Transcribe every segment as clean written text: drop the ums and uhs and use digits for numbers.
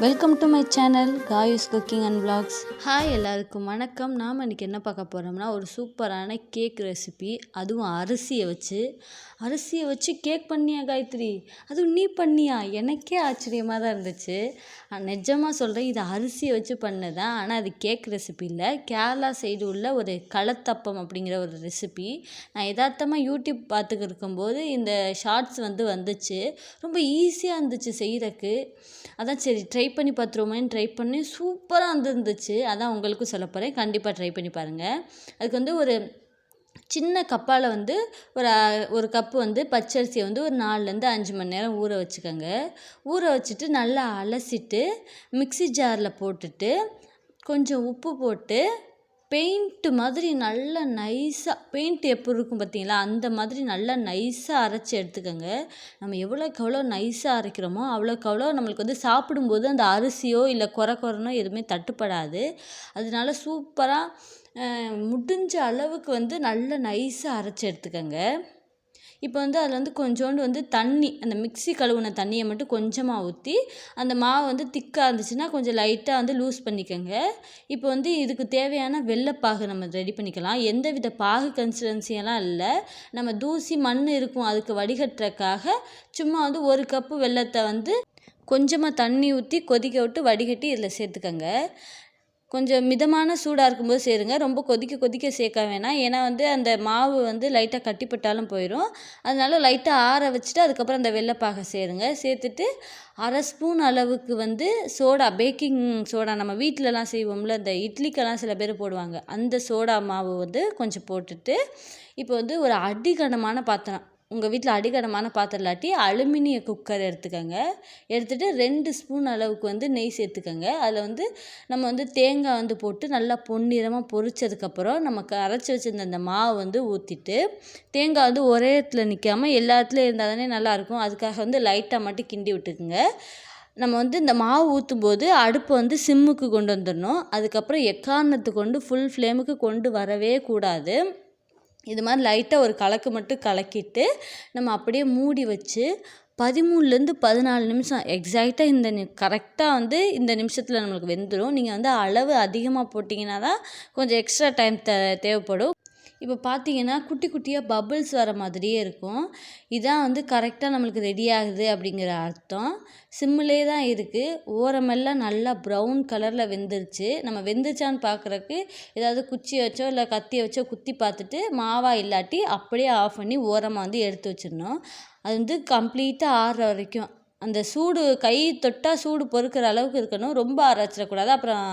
Welcome to my channel Kayu's cooking and vlogs. Hi எல்லாருக்கும் வணக்கம். நாம் இன்றைக்கி என்ன பார்க்க போகிறோம்னா ஒரு சூப்பரான கேக் ரெசிபி, அதுவும் அரிசியை வச்சு கேக் பண்ணியா காயத்ரி? அதுவும் நீ பண்ணியா? எனக்கே ஆச்சரியமாக தான் இருந்துச்சு. நிஜமாக சொல்கிறேன், இது அரிசியை வச்சு பண்ணதான். ஆனால் அது கேக் ரெசிபி இல்லை, கேரளா சைடு உள்ள ஒரு களத்தப்பம் அப்படிங்கிற ஒரு ரெசிபி. நான் யதார்த்தமாக யூடியூப் பார்த்துக்கிட்டு இருக்கும்போது இந்த ஷார்ட்ஸ் வந்துச்சு. ரொம்ப ஈஸியாக இருந்துச்சு செய்கிறக்கு. அதான் சரி ட்ரை பண்ணி பார்த்துருவோமேன்னு ட்ரை பண்ணி சூப்பராக வந்துருந்துச்சு. அதான் உங்களுக்கும் சொல்ல போகிறேன், கண்டிப்பாக ட்ரை பண்ணி பாருங்கள். அதுக்கு ஒரு சின்ன கப்பால் ஒரு கப்பு பச்சரிசியை ஒரு 4லேருந்து 5 மணி நேரம் ஊற வச்சுக்கோங்க. ஊற வச்சுட்டு நல்லா அலசிட்டு மிக்ஸி ஜாரில் போட்டுட்டு கொஞ்சம் உப்பு போட்டு பெயிண்ட்டு மாதிரி நல்லா நைஸாக, பெயிண்ட் எப்படி இருக்கும் பார்த்தீங்களா, அந்த மாதிரி நல்லா நைஸாக அரைச்சி எடுத்துக்கோங்க. நம்ம எவ்வளோக்கு எவ்வளோ நைஸாக அரைக்கிறோமோ அவ்வளோக்கு அவ்வளோ நம்மளுக்கு சாப்பிடும்போது அந்த அரிசியோ இல்லை கொரனோ எதுவுமே தட்டுப்படாது. அதனால சூப்பராக முடிஞ்ச அளவுக்கு நல்லா நைஸாக அரைச்சி எடுத்துக்கோங்க. இப்போ அதில் கொஞ்சோண்டு தண்ணி, அந்த மிக்ஸி கழுவுன தண்ணியை மட்டும் கொஞ்சமாக ஊற்றி அந்த மாவு திக்காக இருந்துச்சுன்னா கொஞ்சம் லைட்டாக லூஸ் பண்ணிக்கோங்க. இப்போ இதுக்கு தேவையான வெள்ளைப்பாகு நம்ம ரெடி பண்ணிக்கலாம். எந்த வித பாகு கன்சிஸ்டன்சியெல்லாம் இல்லை, நம்ம தூசி மண் இருக்கும் அதுக்கு வடிகட்டுறதுக்காக சும்மா 1 கப்பு வெல்லத்தை கொஞ்சமாக தண்ணி ஊற்றி கொதிக்க விட்டு வடிகட்டி இதில் சேர்த்துக்கோங்க. கொஞ்சம் மிதமான சூடாக இருக்கும்போது சேருங்க, ரொம்ப கொதிக்க சேர்க்க வேணாம். ஏன்னா அந்த மாவு லைட்டாக கட்டிப்பட்டாலும் போயிடும். அதனால லைட்டாக ஆற வச்சுட்டு அதுக்கப்புறம் அந்த வெள்ளைப்பாகை சேருங்க. சேர்த்துட்டு 1/2 ஸ்பூன் அளவுக்கு சோடா, பேக்கிங் சோடா நம்ம வீட்டிலலாம் செய்வோம்ல, இந்த இட்லிக்கெல்லாம் சில பேர் போடுவாங்க, அந்த சோடா மாவு கொஞ்சம் போட்டுட்டு இப்போ ஒரு அடிகனமான பாத்திரம், உங்கள் வீட்டில் அடிகனமான பாத்திரம் இல்லாட்டி அலுமினிய குக்கர் எடுத்துக்கோங்க. எடுத்துகிட்டு 2 ஸ்பூன் அளவுக்கு நெய் சேர்த்துக்கோங்க. அதில் நம்ம தேங்காய் போட்டு நல்லா பொன்னிறமாக பொரிச்சதுக்கப்புறம் நம்ம அரைச்சி வச்சுருந்த அந்த மாவு ஊற்றிட்டு, தேங்காய் ஒரே இடத்துல நிற்காமல் எல்லா இடத்துலையும் இருந்தால் தானே நல்லாயிருக்கும். அதுக்காக லைட்டாக மட்டும் கிண்டி விட்டுக்குங்க. நம்ம இந்த மாவு ஊற்றும்போது அடுப்பை சிம்முக்கு கொண்டு வந்துடணும். அதுக்கப்புறம் எக்காரணத்துக்கு ஃபுல் ஃப்ளேமுக்கு கொண்டு வரவே கூடாது. இது மாதிரி லைட்டாக ஒரு கலக்கு மட்டும் கலக்கிட்டு நம்ம அப்படியே மூடி வச்சு 13லேருந்து 14 நிமிஷம் எக்ஸாக்டாக கரெக்டாக இந்த நிமிஷத்தில் நம்மளுக்கு வெந்துடும். நீங்கள் அளவு அதிகமாக போட்டிங்கன்னா தான் கொஞ்சம் எக்ஸ்ட்ரா டைம் தேவைப்படும். இப்போ பார்த்தீங்கன்னா குட்டி குட்டியாக பபிள்ஸ் வர மாதிரியே இருக்கும். இதான் கரெக்டாக நம்மளுக்கு ரெடி ஆகுது அப்படிங்கிற அர்த்தம். சிம்மிலே தான் இருக்குது. ஓரமெல்லாம் நல்லா ப்ரௌன் கலரில் வெந்துருச்சு. நம்ம வெந்துச்சான்னு பார்க்குறக்கு ஏதாவது குச்சி வச்சோ இல்லை கத்தியை வச்சோ குத்தி பார்த்துட்டு மாவாக இல்லாட்டி அப்படியே ஆஃப் பண்ணி ஓரமாக எடுத்து வச்சிடணும். அது கம்ப்ளீட்டாக ஆறுற வரைக்கும் அந்த சூடு, கை தொட்டால் சூடு பொறுக்கிற அளவுக்கு இருக்கணும். ரொம்ப ஆற வச்சிடக்கூடாது, அப்புறம்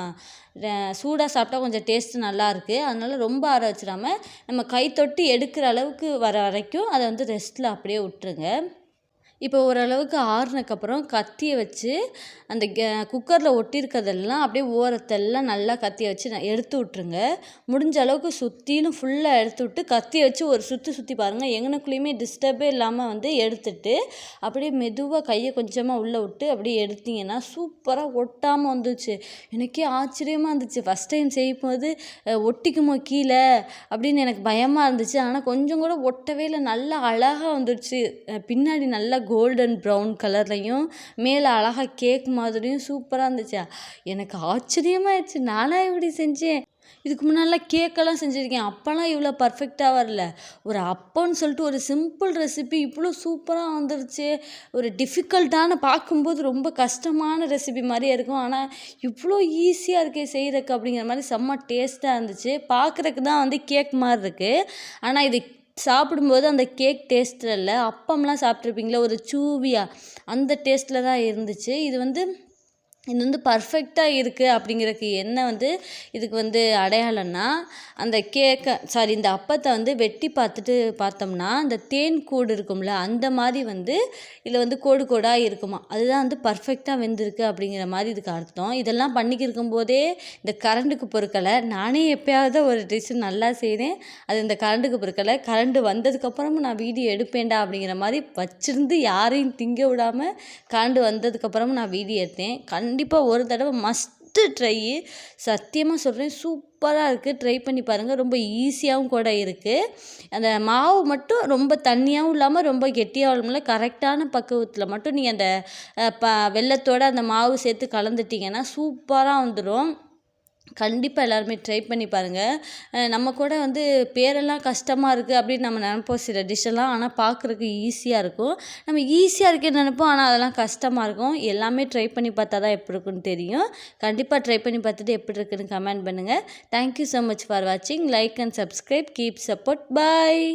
சூடாக சாப்பிட்டா கொஞ்சம் டேஸ்ட்டு நல்லாயிருக்கு. அதனால் ரொம்ப ஆற வச்சிடாமல் நம்ம கை தொட்டு எடுக்கிற அளவுக்கு வர வரைக்கும் அதை ரெஸ்ட்டில் அப்படியே விட்டுருங்க. இப்போ ஓரளவுக்கு ஆறுனதுக்கப்புறம் கத்தியை வச்சு அந்த குக்கரில் ஒட்டியிருக்கிறதெல்லாம் அப்படியே ஓரத்தெல்லாம் நல்லா கத்தியை வச்சு எடுத்து விட்ருங்க. முடிஞ்ச அளவுக்கு சுற்றிலும் ஃபுல்லாக எடுத்து விட்டு கத்தியை வச்சு ஒரு சுற்றி பாருங்கள். எங்கனக்குள்ளேயுமே டிஸ்டர்பே இல்லாமல் எடுத்துட்டு அப்படியே மெதுவாக கையை கொஞ்சமாக உள்ளே விட்டு அப்படியே எடுத்திங்கன்னா சூப்பராக ஒட்டாமல் வந்துச்சு. எனக்கே ஆச்சரியமாக இருந்துச்சு. ஃபஸ்ட் டைம் செய்யும்போது ஒட்டிக்குமோ கீழே அப்படின்னு எனக்கு பயமாக இருந்துச்சு. ஆனால் கொஞ்சம் கூட ஒட்டவே இல்லை, நல்லா அழகாக வந்துடுச்சு. பின்னாடி நல்லா கோல்டன் ப்ரௌன் கலர்லையும் மேலே அழகாக கேக் மாதிரியும் சூப்பராக இருந்துச்சா. எனக்கு ஆச்சரியமாகிடுச்சு, நானாக இப்படி செஞ்சேன். இதுக்கு முன்னாடிலாம் கேக்கெல்லாம் செஞ்சுருக்கேன், அப்போல்லாம் இவ்வளோ பர்ஃபெக்டாக வரல. ஒரு அப்போன்னு சொல்லிட்டு ஒரு சிம்பிள் ரெசிபி இவ்வளோ சூப்பராக வந்துருச்சு. ஒரு டிஃபிகல்ட்டான, பார்க்கும்போது ரொம்ப கஷ்டமான ரெசிபி மாதிரியே இருக்கும், ஆனால் இவ்வளோ ஈஸியாக இருக்கே செய்கிறக்கு அப்படிங்கிற மாதிரி செம்ம டேஸ்ட்டாக இருந்துச்சு. பார்க்குறக்கு தான் கேக் மாதிரி இருக்குது, ஆனால் இது சாப்பிடும்போது அந்த கேக் டேஸ்ட்டில் இல்லை, அப்பம்லாம் சாப்பிட்ருப்பீங்களா ஒரு சூவியாக, அந்த டேஸ்ட்டில் தான் இருந்துச்சு. இது பர்ஃபெக்டாக இருக்குது அப்படிங்கிறதுக்கு என்ன இதுக்கு அடையாளம்னா, அந்த இந்த அப்பத்தை வெட்டி பார்த்துட்டு பார்த்தோம்னா அந்த தேன் கூடு இருக்கும்ல, அந்த மாதிரி இதில் கோடு கோடாக இருக்குமா. அதுதான் பர்ஃபெக்டாக வெந்திருக்கு அப்படிங்கிற மாதிரி இதுக்கு அர்த்தம். இதெல்லாம் பண்ணிக்கிருக்கும் போதே இந்த கரண்டுக்கு பொறுக்கலை. நானே எப்போயாவது ஒரு டிஷ்ஷு நல்லா செய்கிறேன், அது இந்த கரண்டுக்கு பொறுக்கலை. கரண்டு வந்ததுக்கப்புறமும் நான் வீடியோ எடுப்பேன்டா அப்படிங்கிற மாதிரி வச்சிருந்து யாரையும் திங்க விடாமல் கரண்டு வந்ததுக்கப்புறமும் நான் வீடியோ எடுத்தேன். கண்டிப்பாக ஒரு தடவை பெஸ்ட்டு ட்ரை. சத்தியமாக சொல்கிறேன், சூப்பராக இருக்குது. ட்ரை பண்ணி பாருங்கள். ரொம்ப ஈஸியாகவும் கூட இருக்குது. அந்த மாவு மட்டும் ரொம்ப தண்ணியாகவும் இல்லாமல் ரொம்ப கெட்டியாகவும் இல்லாமல் கரெக்டான பக்குவத்தில் மட்டும் நீங்கள் அந்த வெல்லத்தோடு அந்த மாவு சேர்த்து கலந்துட்டிங்கன்னா சூப்பராக வந்துடும். கண்டிப்பாக எல்லாருமே ட்ரை பண்ணி பாருங்கள். நம்ம கூட பேரெல்லாம் கஷ்டமாக இருக்குது அப்படின்னு நம்ம நினைப்போம் சில டிஷ்ஷெல்லாம். ஆனால் பார்க்குறதுக்கு ஈஸியாக இருக்கும். நம்ம ஈஸியாக இருக்குன்னு நினைப்போம், ஆனால் அதெல்லாம் கஷ்டமாக இருக்கும். எல்லாமே ட்ரை பண்ணி பார்த்தா தான் எப்படி இருக்குன்னு தெரியும். கண்டிப்பாக ட்ரை பண்ணி பார்த்துட்டு எப்படி இருக்குன்னு கமெண்ட் பண்ணுங்கள். தேங்க்யூ ஸோ மச் ஃபார் வாட்சிங். Like and subscribe. Keep support. Bye.